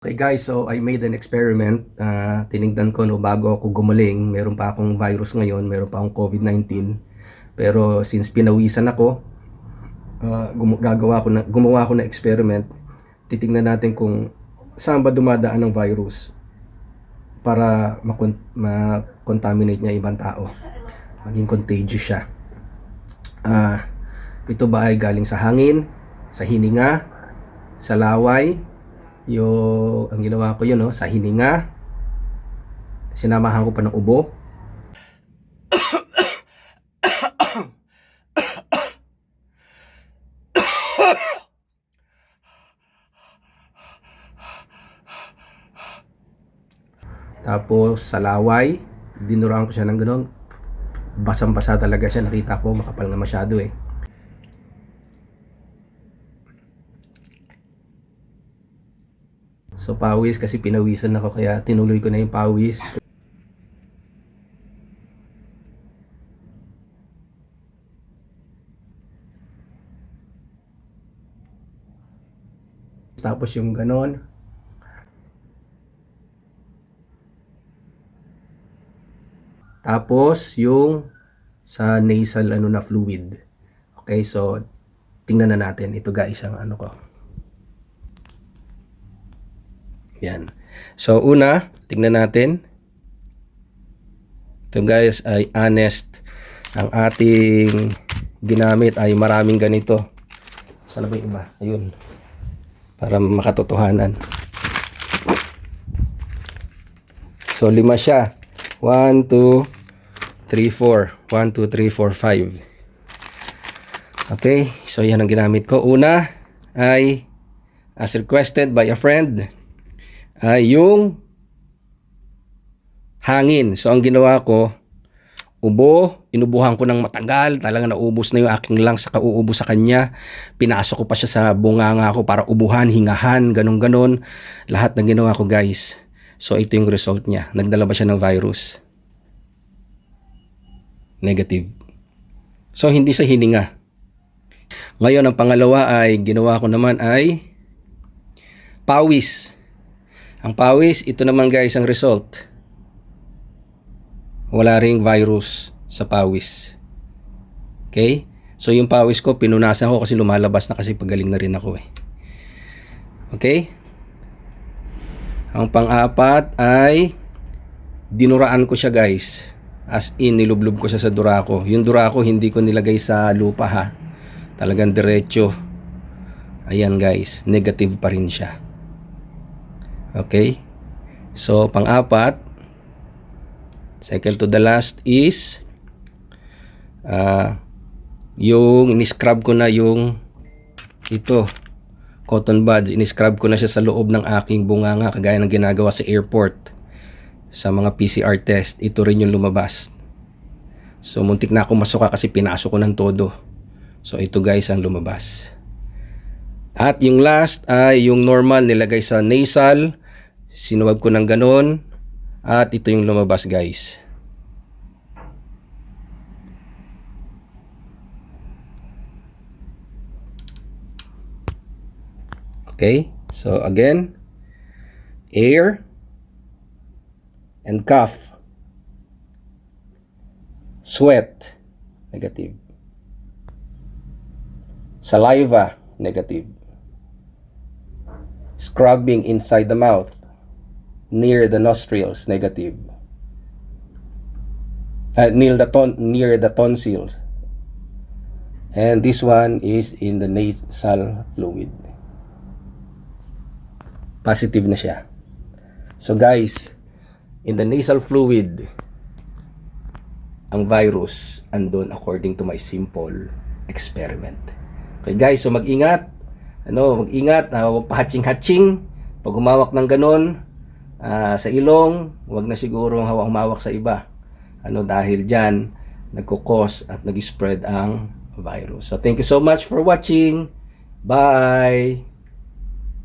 Okay guys, so I made an experiment. Tinignan ko no, bago ako gumaling, meron pa akong virus ngayon, meron pa akong COVID-19. Pero since pinawisan ako, gumawa ako ng experiment. Titingnan natin kung saan ba dumadaan ng virus para ma-contaminate niya ibang tao. Maging contagious siya. Ito ba ay galing sa hangin, sa hininga, sa laway? Ang ginawa ko yun, no, sa hininga, sinamahan ko pa ng ubo. Tapos sa laway, dinuraan ko siya ng gano'n. Basang-basa talaga siya, nakita ko, makapal nga masyado eh. So pawis, kasi pinawisan ako, kaya tinuloy ko na yung pawis. Tapos yung ganon. Tapos yung sa nasal na fluid. Okay, so tingnan na natin. Ito guys ang ano ko. Yan. So una, tingnan natin. Ito guys ay honest. Ang ating ginamit ay maraming ganito. Saan ba yung iba? Ayun. Para makatotohanan. So 5 siya. 1, 2, 3, 4. 1, 2, 3, 4, 5. Okay. So yan ang ginamit ko. Una ay as requested by a friend ay yung hangin. So ang ginawa ko, ubo, inubuhan ko ng matagal, talaga naubos na yung aking lungs sa kauubo sa kanya. Pinasok ko pa siya sa bunganga ko para ubuhan, hingahan, ganun-ganon. Lahat ng ginawa ko guys. So ito yung result niya. Nagdala ba siya ng virus? Negative. So hindi sa hininga. Ngayon ang pangalawa ay ginawa ko naman ay pawis. Ang pawis, ito naman guys ang result. Wala ring virus sa pawis. Okay? So yung pawis ko, pinunasan ko kasi lumalabas na kasi pagaling na rin ako eh. Okay? Ang pang-apat ay dinuraan ko siya guys. As in, nilublob ko siya sa dura ko. Yung dura ko, hindi ko nilagay sa lupa ha. Talagang diretso. Ayan guys, negative pa rin siya. Okay? So, pang-apat, second to the last is yung in-scrub ko na yung ito, cotton buds. In-scrub ko na siya sa loob ng aking bunganga kagaya ng ginagawa sa airport sa mga PCR test. Ito rin yung lumabas. So, muntik na ako masuka kasi pinasok ko ng todo. So, ito guys ang lumabas. At yung last ay yung normal nilagay sa nasal. Sinuwag ko ng ganon. At ito yung lumabas guys. Okay. So again. Air. And cough. Sweat. Negative. Saliva. Negative. Scrubbing inside the mouth. Near the nostrils, negative. Near the tonsils. And this one is in the nasal fluid. Positive na siya. So guys, in the nasal fluid, ang virus andun according to my simple experiment. Okay guys, so mag-ingat. Mag-ingat, huwag pa-hatching-hatching. Pag humawak ng ganon, sa ilong, huwag na siguro humawak sa iba. Dahil dyan, nagkukos at nag-spread ang virus. So, thank you so much for watching. Bye!